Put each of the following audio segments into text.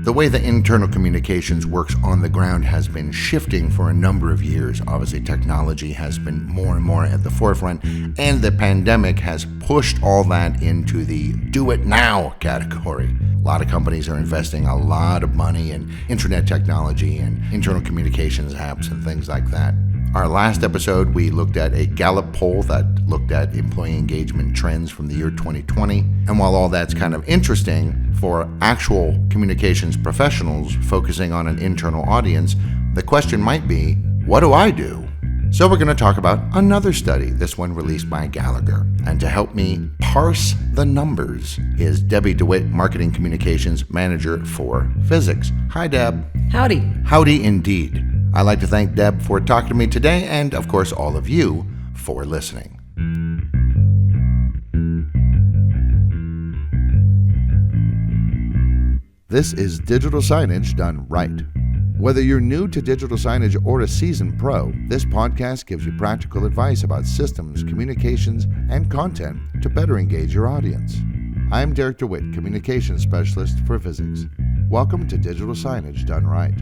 The way that internal communications works on the ground has been shifting for a number of years. Obviously, technology has been more and more at the forefront, and the pandemic has pushed all that into the do it now category. A lot of companies are investing a lot of money in internet technology and internal communications apps and things like that. Our last episode, we looked at a Gallup poll that looked at employee engagement trends from the year 2020. And while all that's kind of interesting, for actual communications professionals focusing on an internal audience, the question might be, what do I do? So we're going to talk about another study, this one released by Gallagher. And to help me parse the numbers is Debbie DeWitt, Marketing Communications Manager for Visix. Hi, Deb. Howdy. Howdy indeed. I'd like to thank Deb for talking to me today and, of course, all of you for listening. This is digital signage done right. Whether you're new to digital signage or a seasoned pro, this podcast gives you practical advice about systems, communications, and content to better engage your audience. I'm Derek DeWitt, Communications Specialist for Visix. Welcome to Digital Signage Done Right.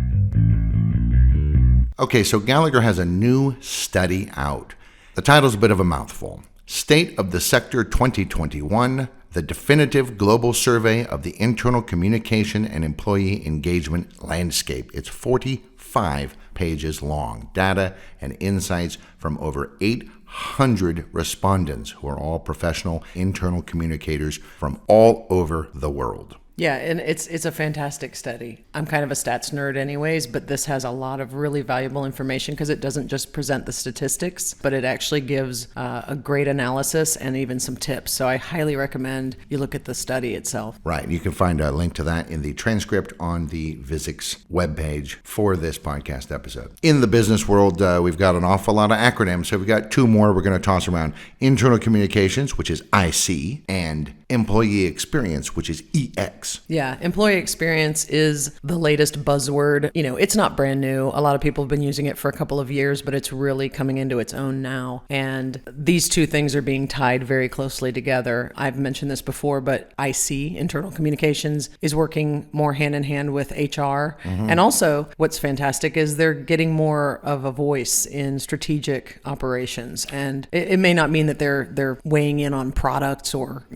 Okay, so Gallagher has a new study out. The title's a bit of a mouthful. State of the Sector 2021, the definitive global survey of the internal communication and employee engagement landscape. It's 45 pages long. Data and insights from over 800 respondents who are all professional internal communicators from all over the world. Yeah, and it's a fantastic study. I'm kind of a stats nerd anyways, but this has a lot of really valuable information because it doesn't just present the statistics, but it actually gives a great analysis and even some tips. So I highly recommend you look at the study itself. Right. You can find a link to that in the transcript on the Visix webpage for this podcast episode. In the business world, we've got an awful lot of acronyms. So we've got two more we're going to toss around. Internal communications, which is IC, and employee experience, which is EX. Yeah, employee experience is the latest buzzword. You know, it's not brand new. A lot of people have been using it for a couple of years, but it's really coming into its own now. And these two things are being tied very closely together. I've mentioned this before, but IC, internal communications, is working more hand in hand with HR. Mm-hmm. And also, what's fantastic is they're getting more of a voice in strategic operations. And it may not mean that they're weighing in on products or,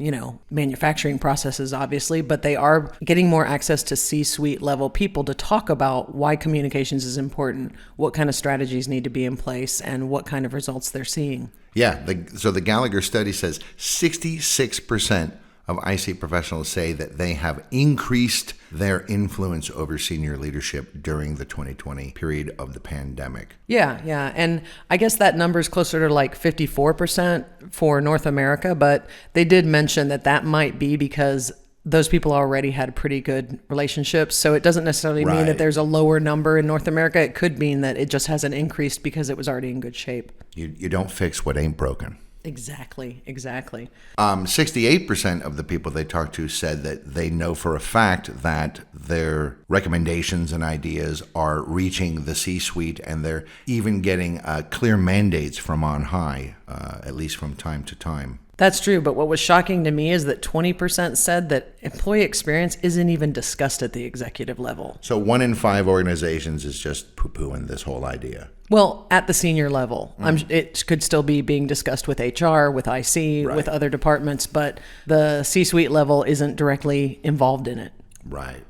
manufacturing processes, obviously, but they are getting more access to C-suite level people to talk about why communications is important, what kind of strategies need to be in place, and what kind of results they're seeing. Yeah, so the Gallagher study says 66% of IC professionals say that they have increased their influence over senior leadership during the 2020 period of the pandemic. Yeah. And I guess that number is closer to like 54% for North America, but they did mention that might be because those people already had pretty good relationships. So it doesn't necessarily mean that there's a lower number in North America. It could mean that it just hasn't increased because it was already in good shape. You don't fix what ain't broken. Exactly. 68% of the people they talked to said that they know for a fact that their recommendations and ideas are reaching the C-suite, and they're even getting clear mandates from on high, at least from time to time. That's true, but what was shocking to me is that 20% said that employee experience isn't even discussed at the executive level. So 1 in 5 organizations is just poo-pooing this whole idea. Well, at the senior level, it could still be being discussed with HR, with IC, with other departments, but the C-suite level isn't directly involved in it. Right.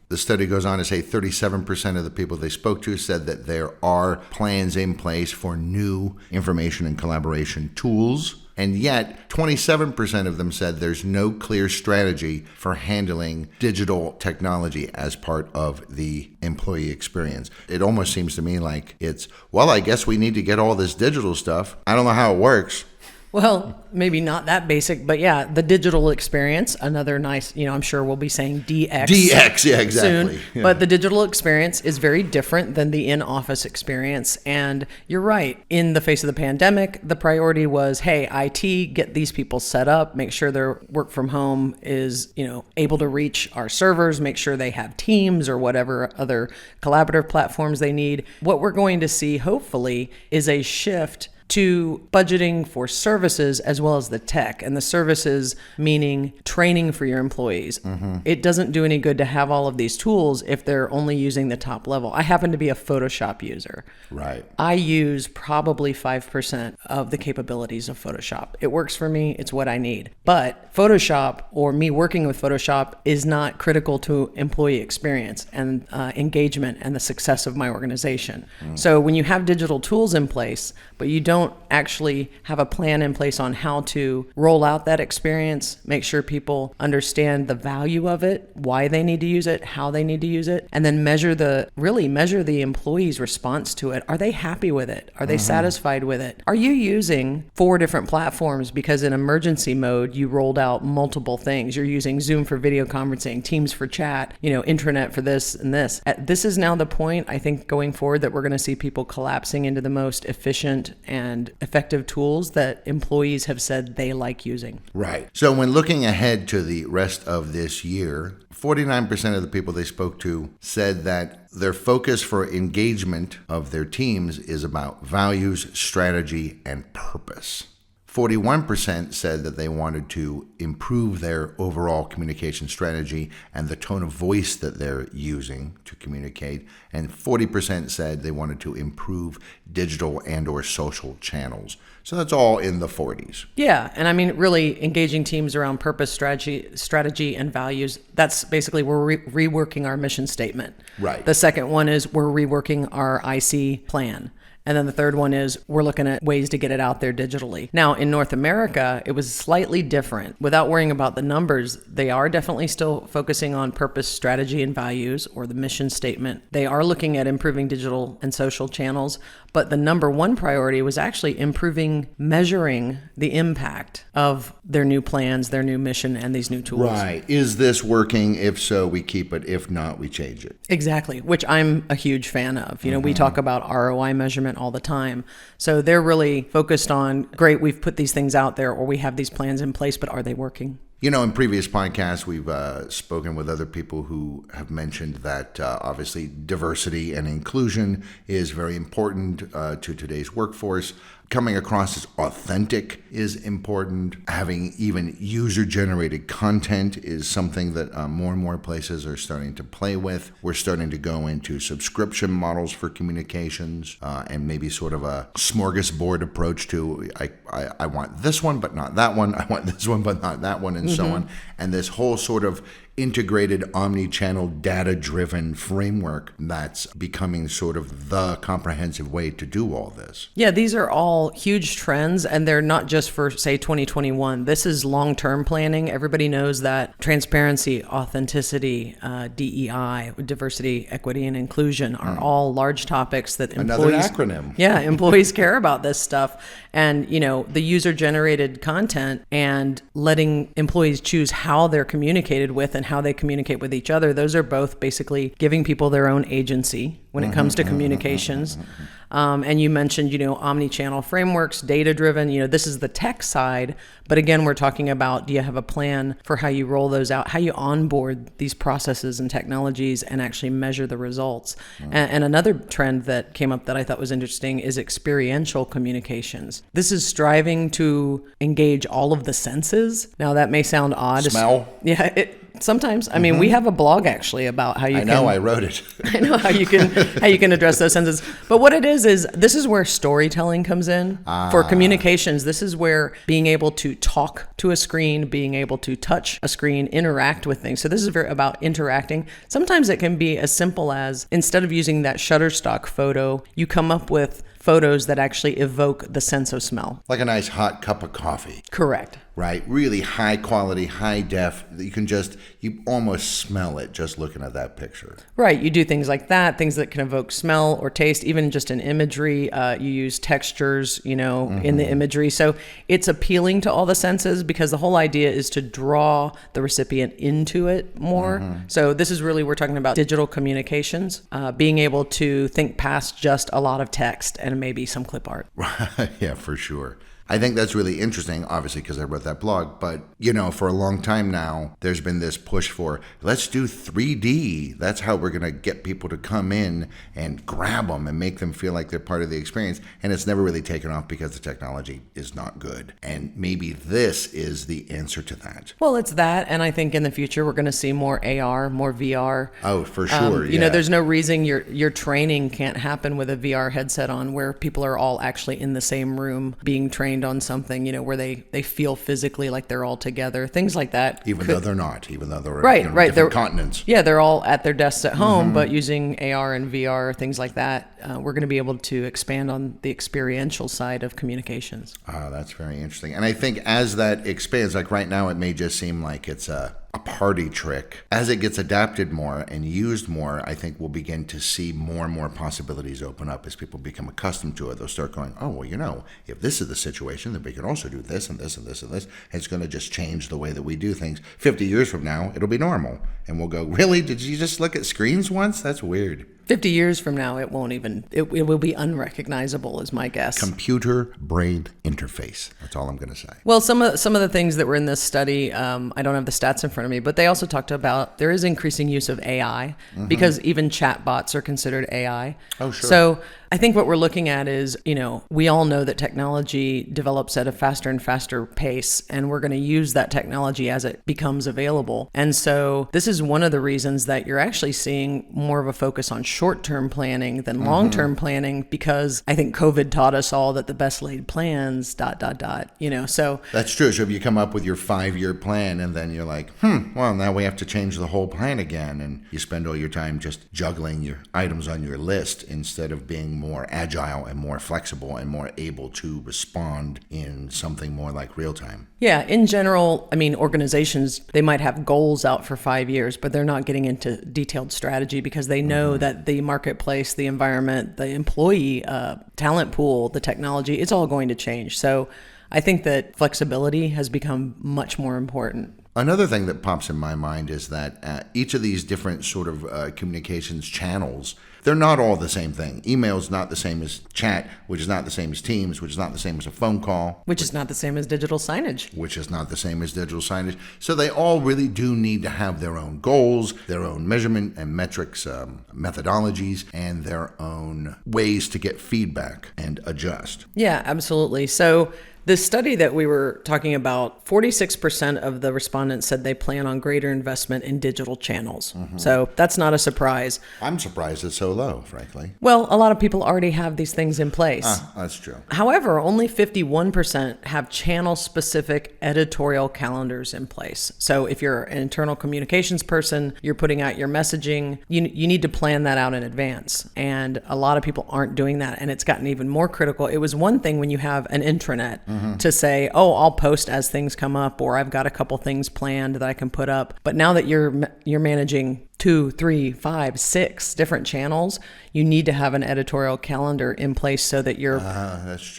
The study goes on to say 37% of the people they spoke to said that there are plans in place for new information and collaboration tools. And yet, 27% of them said there's no clear strategy for handling digital technology as part of the employee experience. It almost seems to me like it's, I guess we need to get all this digital stuff. I don't know how it works. Well, maybe not that basic, but yeah, the digital experience, another nice, I'm sure we'll be saying DX. DX, yeah, exactly. Soon. Yeah. But the digital experience is very different than the in-office experience. And you're right. In the face of the pandemic, the priority was, hey, IT, get these people set up, make sure their work from home is, able to reach our servers, make sure they have Teams or whatever other collaborative platforms they need. What we're going to see, hopefully, is a shift to budgeting for services as well as the tech. And the services meaning training for your employees. It doesn't do any good to have all of these tools if they're only using the top level. I happen to be a Photoshop user. Right. I use probably 5% of the capabilities of Photoshop. It works for me. It's what I need. But Photoshop, or me working with Photoshop, is not critical to employee experience and engagement and the success of my organization. So when you have digital tools in place, but you don't actually have a plan in place on how to roll out that experience, make sure people understand the value of it, why they need to use it, how they need to use it, and then measure the employee's response to it. Are they happy with it? Are they satisfied with it? Are you using 4 different platforms because in emergency mode you rolled out multiple things? You're using Zoom for video conferencing, Teams for chat, intranet for this and this. This is now the point, I think, going forward, that we're going to see people collapsing into the most efficient and effective tools that employees have said they like using. Right. So when looking ahead to the rest of this year, 49% of the people they spoke to said that their focus for engagement of their teams is about values, strategy, and purpose. 41% said that they wanted to improve their overall communication strategy and the tone of voice that they're using to communicate. And 40% said they wanted to improve digital and or social channels. So that's all in the 40s. Yeah. And I mean, really engaging teams around purpose, strategy, and values. That's basically we're reworking our mission statement. Right. The second one is we're reworking our IC plan. And then the third one is we're looking at ways to get it out there digitally. Now, in North America, it was slightly different. Without worrying about the numbers, they are definitely still focusing on purpose, strategy, and values, or the mission statement. They are looking at improving digital and social channels, but the number one priority was actually measuring the impact of their new plans, their new mission, and these new tools. Right. Is this working? If so, we keep it. If not, we change it. Exactly, which I'm a huge fan of. We talk about ROI measurement all the time. So they're really focused on, great, we've put these things out there or we have these plans in place, but are they working? In previous podcasts, we've spoken with other people who have mentioned that obviously diversity and inclusion is very important to today's workforce. Coming across as authentic is important. Having even user-generated content is something that more and more places are starting to play with. We're starting to go into subscription models for communications and maybe sort of a smorgasbord approach to I want this one, but not that one. I want this one, but not that one, and so on. And this whole sort of integrated omnichannel data-driven framework that's becoming sort of the comprehensive way to do all this. Yeah, these are all huge trends, and they're not just for, say, 2021. This is long-term planning. Everybody knows that transparency, authenticity, DEI, diversity, equity, and inclusion are all large topics that employees... Another acronym. Yeah, employees care about this stuff. And, the user-generated content and letting employees choose how they're communicated with and how they communicate with each other, those are both basically giving people their own agency when it comes to communications. And you mentioned, omni-channel frameworks, data-driven, this is the tech side. But again, we're talking about, do you have a plan for how you roll those out, how you onboard these processes and technologies and actually measure the results? And another trend that came up that I thought was interesting is experiential communications. This is striving to engage all of the senses. Now, that may sound odd. Smell? Yeah, sometimes. I mean, we have a blog actually about how you can... I know, I wrote it. I know how you can address those senses. But what it is this is where storytelling comes in. For communications, this is where being able to talk to a screen, being able to touch a screen, interact with things. So this is very about interacting. Sometimes it can be as simple as, instead of using that Shutterstock photo, you come up with photos that actually evoke the sense of smell. Like a nice hot cup of coffee. Correct. Right? Really high quality, high def. You almost smell it just looking at that picture. Right. You do things like that, things that can evoke smell or taste, even just in imagery. You use textures, in the imagery. So it's appealing to all the senses because the whole idea is to draw the recipient into it more. So this is really, we're talking about digital communications, being able to think past just a lot of text and maybe some clip art. Yeah, for sure. I think that's really interesting, obviously, because I wrote that blog. But, for a long time now, there's been this push for, let's do 3D. That's how we're going to get people to come in and grab them and make them feel like they're part of the experience. And it's never really taken off because the technology is not good. And maybe this is the answer to that. Well, it's that. And I think in the future, we're going to see more AR, more VR. Oh, for sure. There's no reason your training can't happen with a VR headset on where people are all actually in the same room being trained on something, where they feel physically like they're all together, things like that. Even though they're not, even though they're right. different continents. Yeah, they're all at their desks at home, but using AR and VR, things like that, we're going to be able to expand on the experiential side of communications. That's very interesting. And I think as that expands, like right now, it may just seem like it's a party trick. As it gets adapted more and used more, I think we'll begin to see more and more possibilities open up as people become accustomed to it. They'll start going, oh, well, if this is the situation, then we can also do this and this and this and this. It's going to just change the way that we do things. 50 years from now, it'll be normal. And we'll go, really? Did you just look at screens once? That's weird. 50 years from now, it will be unrecognizable, is my guess. Computer-brain interface. That's all I'm going to say. Well, some of the things that were in this study, I don't have the stats in front of me, but they also talked about there is increasing use of AI because even chatbots are considered AI. Oh, sure. So I think what we're looking at is, we all know that technology develops at a faster and faster pace, and we're going to use that technology as it becomes available. And so this is one of the reasons that you're actually seeing more of a focus on short-term planning than long-term planning, because I think COVID taught us all that the best laid plans, ... So that's true. So if you come up with your 5-year plan and then you're like, well, now we have to change the whole plan again, and you spend all your time just juggling your items on your list instead of being more agile and more flexible and more able to respond in something more like real time. Yeah, in general, organizations, they might have goals out for 5 years, but they're not getting into detailed strategy because they know that the marketplace, the environment, the employee talent pool, the technology, it's all going to change. So I think that flexibility has become much more important. Another thing that pops in my mind is that each of these different sort of communications channels, they're not all the same thing. Email is not the same as chat, which is not the same as Teams, which is not the same as a phone call. Which is not the same as digital signage. Which is not the same as digital signage. So they all really do need to have their own goals, their own measurement and metrics, methodologies, and their own ways to get feedback and adjust. Yeah, absolutely. So the study that we were talking about, 46% of the respondents said they plan on greater investment in digital channels. So that's not a surprise. I'm surprised it's so low, frankly. Well, a lot of people already have these things in place. That's true. However, only 51% have channel-specific editorial calendars in place. So if you're an internal communications person, you're putting out your messaging, you need to plan that out in advance. And a lot of people aren't doing that, and it's gotten even more critical. It was one thing when you have an intranet to say, oh, I'll post as things come up, or I've got a couple things planned that I can put up. But now that you're managing 2, 3, 5, 6 different channels, you need to have an editorial calendar in place so that you're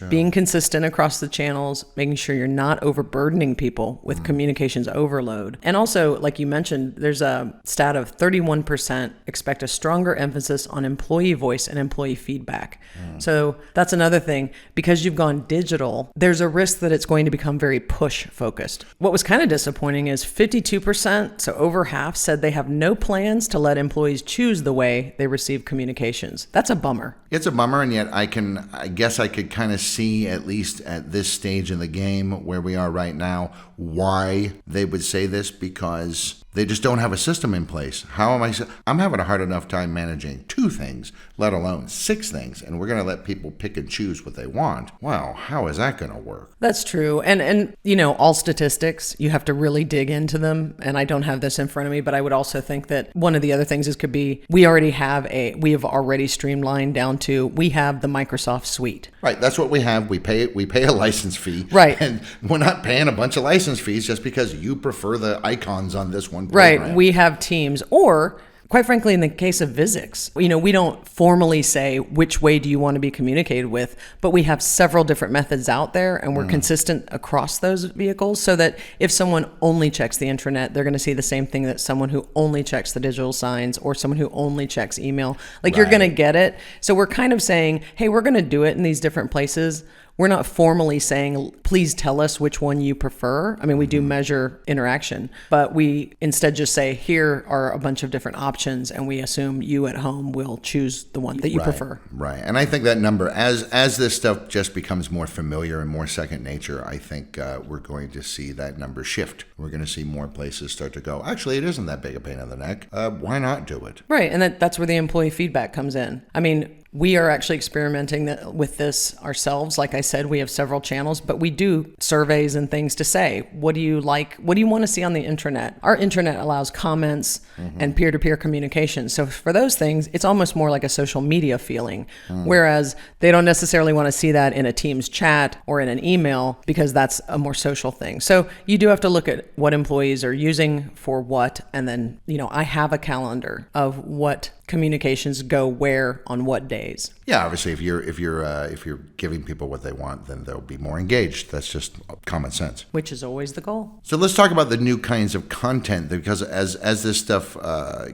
being consistent across the channels, making sure you're not overburdening people with communications overload. And also, like you mentioned, there's a stat of 31% expect a stronger emphasis on employee voice and employee feedback. So that's another thing. Because you've gone digital, there's a risk that it's going to become very push focused. What was kind of disappointing is 52%, so over half, said they have no plan to let employees choose the way they receive communications. That's a bummer. It's a bummer, and yet I guess I could kind of see, at least at this stage in the game where we are right now, why they would say this, because they just don't have a system in place. I'm having a hard enough time managing 2 things, let alone 6 things, and we're going to let people pick and choose what they want. Wow, how is that going to work? That's true. And all statistics, you have to really dig into them, and I don't have this in front of me, but I would also think that one of the other things could be we have already streamlined down to we have the Microsoft suite. Right, that's what we have. We pay a license fee. Right. And we're not paying a bunch of license fees just because you prefer the icons on this one program. Right, we have Teams, or quite frankly, in the case of Visix, we don't formally say which way do you want to be communicated with, but we have several different methods out there, and we're consistent across those vehicles so that if someone only checks the intranet, they're going to see the same thing that someone who only checks the digital signs or someone who only checks email. You're going to get it. So we're kind of saying, hey, we're going to do it in these different places. we're not formally saying, please tell us which one you prefer. I mean, we do measure interaction, but we instead just say, here are a bunch of different options, and we assume you at home will choose the one that you prefer. Right. And I think that number, as this stuff just becomes more familiar and more second nature, I think we're going to see that number shift. We're going to see more places start to go, actually, it isn't that big a pain in the neck. Why not do it? Right. And that's where the employee feedback comes in. I mean, we are actually experimenting with this ourselves. Like I said, we have several channels, but we do surveys and things to say, what do you like? What do you want to see on the intranet? Our intranet allows comments and peer-to-peer communication. So for those things, it's almost more like a social media feeling, whereas they don't necessarily want to see that in a Teams chat or in an email because that's a more social thing. So you do have to look at what employees are using for what, and then, I have a calendar of what communications go where on what days. Yeah, obviously, if you're giving people what they want, then they'll be more engaged. That's just common sense. Which is always the goal. So let's talk about the new kinds of content, because as this stuff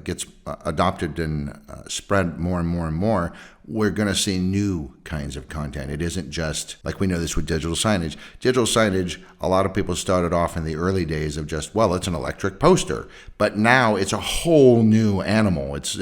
gets adopted and spread more and more and more, we're going to see new kinds of content. It isn't just like we know this with digital signage. Digital signage, a lot of people started off in the early days of just, well, it's an electric poster, but now it's a whole new animal. It's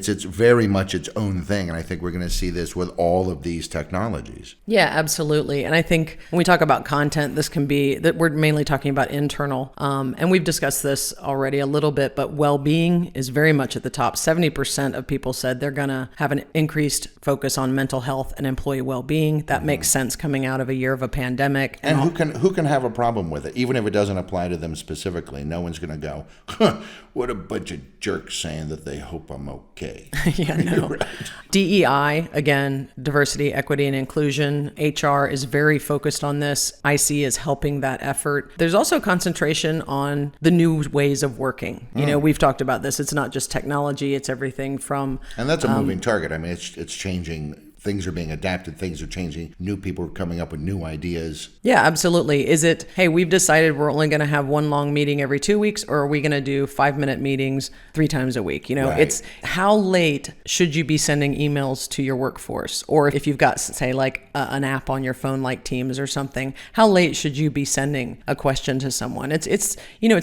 very much its own thing, and I think we're going to see this with all of these technologies. Yeah, absolutely. And I think when we talk about content, this can be that we're mainly talking about internal, and we've discussed this already a little bit, but well-being is very much at the top. 70% of people said they're going to have an increased focus on mental health and employee well-being. That makes sense coming out of a year of a pandemic. And who can have a problem with it, even if it doesn't apply to them specifically? No one's going to go, what a bunch of jerks saying that they hope I'm okay. Yeah, no. Right. DEI, again, diversity, equity, and inclusion. HR is very focused on this. IC is helping that effort. There's also concentration on the new ways of working. We've talked about this. It's not just technology. It's everything from... And that's a moving target. I mean, it's changing. Things are being adapted. Things are changing. New people are coming up with new ideas. Yeah, absolutely. Is it, hey, we've decided we're only going to have one long meeting every 2 weeks, or are we going to do 5-minute meetings 3 times a week? Right. It's how late should you be sending emails to your workforce? Or if you've got, say, like an app on your phone like Teams or something, how late should you be sending a question to someone? It's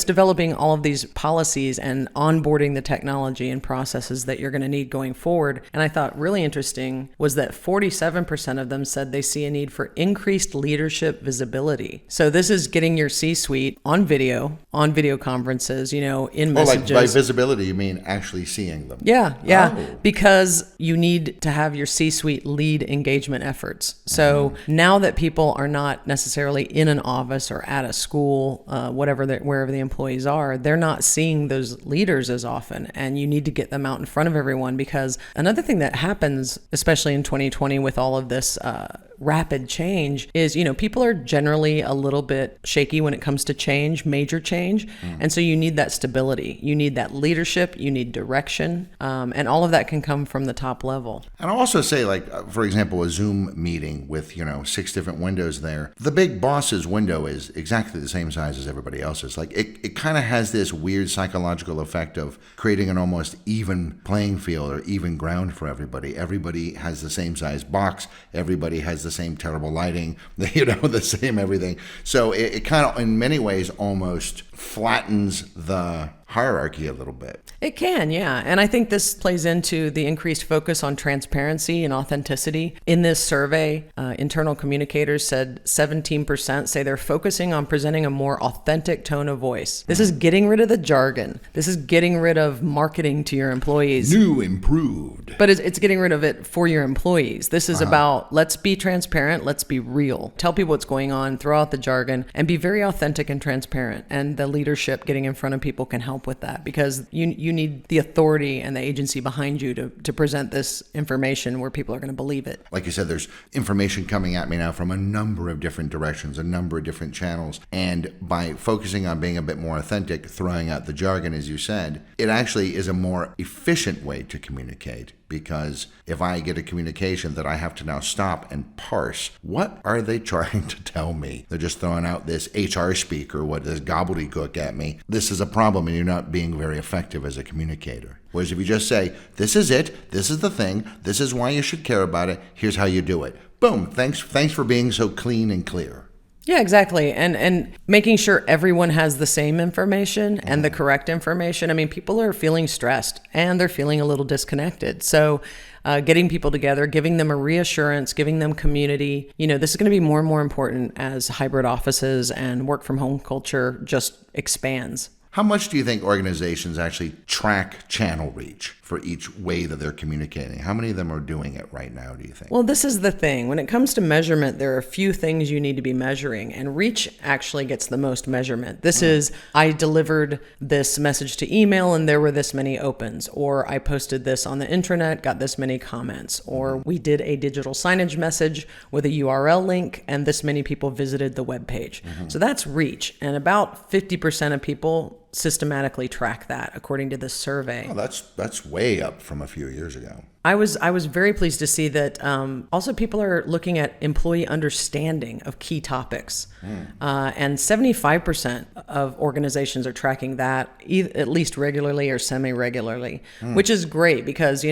developing all of these policies and onboarding the technology and processes that you're going to need going forward. And I thought really interesting was that 47% of them said they see a need for increased leadership visibility. So this is getting your C-suite on video conferences, in messages. Like by visibility, you mean actually seeing them? Yeah. Oh. Because you need to have your C-suite lead engagement efforts. So now that people are not necessarily in an office or at a school, wherever the employees are, they're not seeing those leaders as often, and you need to get them out in front of everyone. Because another thing that happens, especially in 2020 with all of this rapid change, is people are generally a little bit shaky when it comes to change, major change, and so you need that stability, you need that leadership, you need direction, and all of that can come from the top level. And I'll also say, like, for example, a Zoom meeting with 6 different windows there. The big boss's window is exactly the same size as everybody else's. Like it kind of has this weird psychological effect of creating an almost even playing field or even ground for everybody. Everybody has the same size box. Everybody has the same terrible lighting, the same everything. So it kind of, in many ways, almost flattens the hierarchy a little bit. It can, yeah. And I think this plays into the increased focus on transparency and authenticity. In this survey, internal communicators said 17% say they're focusing on presenting a more authentic tone of voice. This is getting rid of the jargon. This is getting rid of marketing to your employees. New, improved. But it's getting rid of it for your employees. This is about, let's be transparent, let's be real. Tell people what's going on, throw out the jargon, and be very authentic and transparent. And the leadership getting in front of people can help with that, because you need the authority and the agency behind you to present this information where people are going to believe it. Like you said, there's information coming at me now from a number of different directions, a number of different channels. And by focusing on being a bit more authentic, throwing out the jargon, as you said, it actually is a more efficient way to communicate. Because if I get a communication that I have to now stop and parse, what are they trying to tell me? They're just throwing out this HR speak or what is gobbledygook at me. This is a problem, and you're not being very effective as a communicator. Whereas if you just say, this is it, this is the thing, this is why you should care about it, here's how you do it. Boom, thanks for being so clean and clear. Yeah, exactly. And making sure everyone has the same information and the correct information. I mean, people are feeling stressed and they're feeling a little disconnected. So getting people together, giving them a reassurance, giving them community, this is going to be more and more important as hybrid offices and work from home culture just expands. How much do you think organizations actually track channel reach for each way that they're communicating? How many of them are doing it right now, do you think? Well, this is the thing. When it comes to measurement, there are a few things you need to be measuring, and reach actually gets the most measurement. This is, I delivered this message to email and there were this many opens, or I posted this on the intranet, got this many comments, or we did a digital signage message with a URL link and this many people visited the web page. So that's reach, and about 50% of people systematically track that according to this survey. Oh, that's way up from a few years ago. I was very pleased to see that also people are looking at employee understanding of key topics. And 75% of organizations are tracking that at least regularly or semi-regularly, which is great because,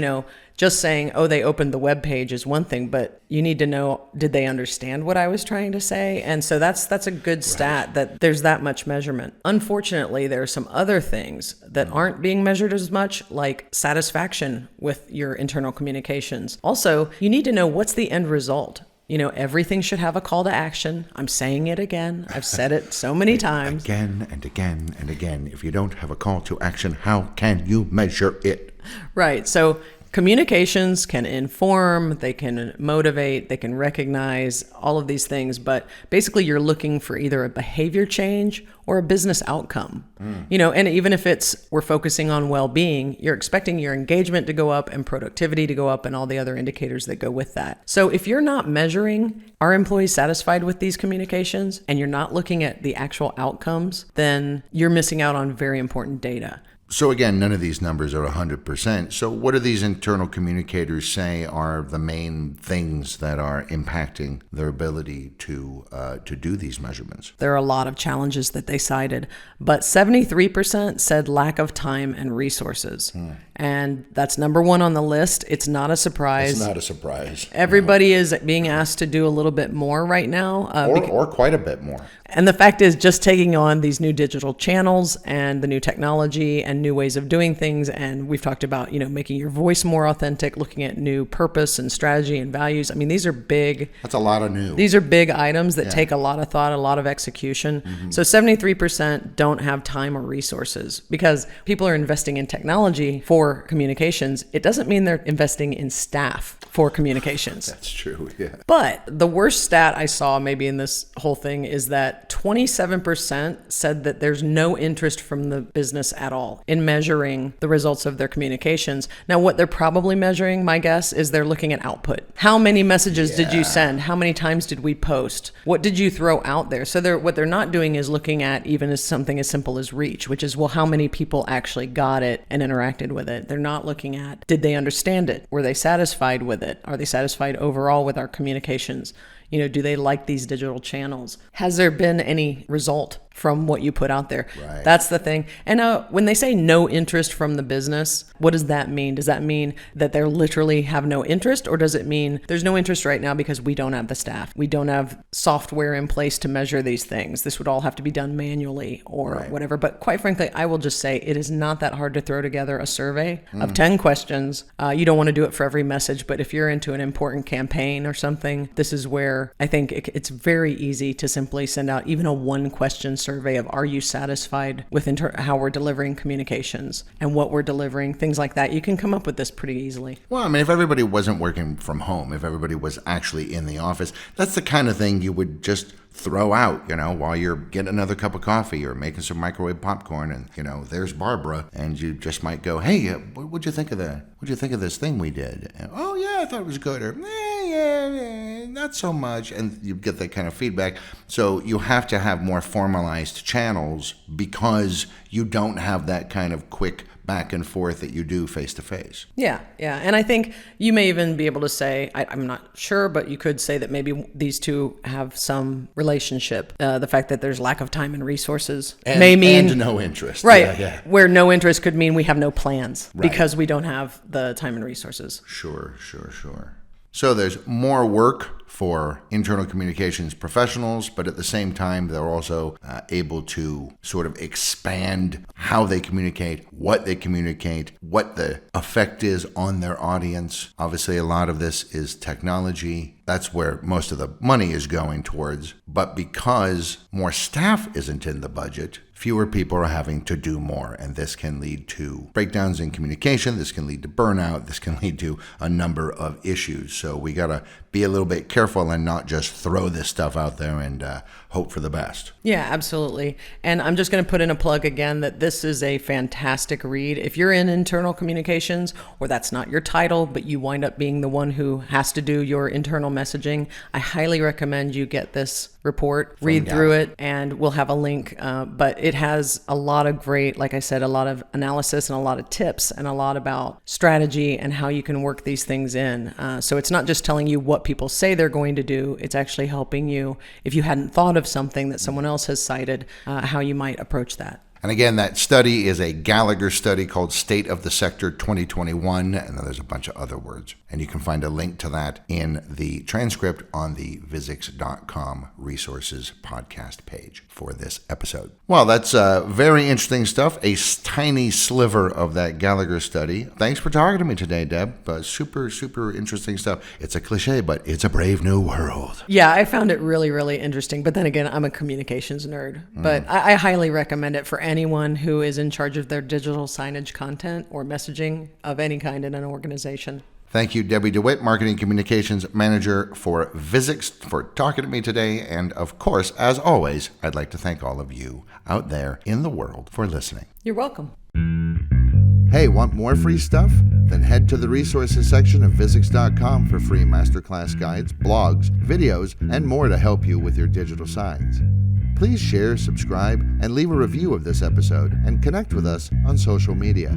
just saying, oh, they opened the web page is one thing, but you need to know, did they understand what I was trying to say? And so that's a good stat that there's that much measurement. Unfortunately, there are some other things that aren't being measured as much, like satisfaction with your internal communications. Also, you need to know what's the end result. Everything should have a call to action. I'm saying it again. I've said it so many times. Again and again and again. If you don't have a call to action, how can you measure it? Right. So communications can inform, they can motivate, they can recognize, all of these things. But basically, you're looking for either a behavior change or a business outcome. And even if we're focusing on well-being, you're expecting your engagement to go up and productivity to go up and all the other indicators that go with that. So if you're not measuring, are employees satisfied with these communications, and you're not looking at the actual outcomes, then you're missing out on very important data. So again, none of these numbers are 100%. So what do these internal communicators say are the main things that are impacting their ability to do these measurements? There are a lot of challenges that they cited, but 73% said lack of time and resources. And that's number one on the list. It's not a surprise. It's not a surprise. Everybody is being asked to do a little bit more right now. Or quite a bit more. And the fact is, just taking on these new digital channels and the new technology and new ways of doing things. And we've talked about, making your voice more authentic, looking at new purpose and strategy and values. I mean, these are big. That's a lot of new. These are big items that take a lot of thought, a lot of execution. So 73% don't have time or resources because people are investing in technology for communications. It doesn't mean they're investing in staff for communications. That's true, yeah. But the worst stat I saw maybe in this whole thing is that 27% said that there's no interest from the business at all in measuring the results of their communications. Now, what they're probably measuring, my guess, is they're looking at output. How many messages did you send? How many times did we post? What did you throw out there? So what they're not doing is looking at even as something as simple as reach, which is, well, how many people actually got it and interacted with it? They're not looking at, did they understand it? Were they satisfied with it? Are they satisfied overall with our communications? Do they like these digital channels? Has there been any result from what you put out there? Right. That's the thing. And when they say no interest from the business, what does that mean? Does that mean that they literally have no interest, or does it mean there's no interest right now because we don't have the staff? We don't have software in place to measure these things. This would all have to be done manually or whatever. But quite frankly, I will just say it is not that hard to throw together a survey of 10 questions. You don't want to do it for every message, but if you're into an important campaign or something, this is where I think it's very easy to simply send out even a one-question survey of, are you satisfied with how we're delivering communications and what we're delivering, things like that. You can come up with this pretty easily. Well, I mean, if everybody wasn't working from home, if everybody was actually in the office, that's the kind of thing you would just throw out, while you're getting another cup of coffee or making some microwave popcorn, and there's Barbara, and you just might go, hey, what'd you think of this thing we did? And, oh yeah, I thought it was good, or yeah, not so much, and you get that kind of feedback. So you have to have more formalized channels because you don't have that kind of quick back and forth that you do face to face. Yeah. And I think you may even be able to say, I'm not sure, but you could say that maybe these two have some relationship. The fact that there's lack of time and resources may mean... And no interest. Right. Yeah. Where no interest could mean we have no plans because we don't have the time and resources. Sure. So there's more work for internal communications professionals, but at the same time, they're also able to sort of expand how they communicate, what the effect is on their audience. Obviously, a lot of this is technology. That's where most of the money is going towards. But because more staff isn't in the budget, fewer people are having to do more. And this can lead to breakdowns in communication. This can lead to burnout. This can lead to a number of issues. So we got to be a little bit careful and not just throw this stuff out there and hope for the best. Yeah, absolutely. And I'm just going to put in a plug again that this is a fantastic read. If you're in internal communications, or that's not your title, but you wind up being the one who has to do your internal messaging, I highly recommend you get this report, read through it, and we'll have a link. But it has a lot of great, like I said, a lot of analysis and a lot of tips and a lot about strategy and how you can work these things in. So it's not just telling you what people say they're going to do. It's actually helping you, if you hadn't thought of something that someone else has cited, how you might approach that. And again, that study is a Gallagher study called State of the Sector 2021, and then there's a bunch of other words. And you can find a link to that in the transcript on the Visix.com resources podcast page for this episode. Well, that's very interesting stuff, a tiny sliver of that Gallagher study. Thanks for talking to me today, Deb. Super, super interesting stuff. It's a cliche, but it's a brave new world. Yeah, I found it really, really interesting. But then again, I'm a communications nerd. But I highly recommend it for anyone who is in charge of their digital signage content or messaging of any kind in an organization. Thank you, Debbie DeWitt, Marketing Communications Manager for Visix, for talking to me today. And of course, as always, I'd like to thank all of you out there in the world for listening. You're welcome. Hey, want more free stuff? Then head to the resources section of Visix.com for free masterclass guides, blogs, videos, and more to help you with your digital signs. Please share, subscribe, and leave a review of this episode, and connect with us on social media.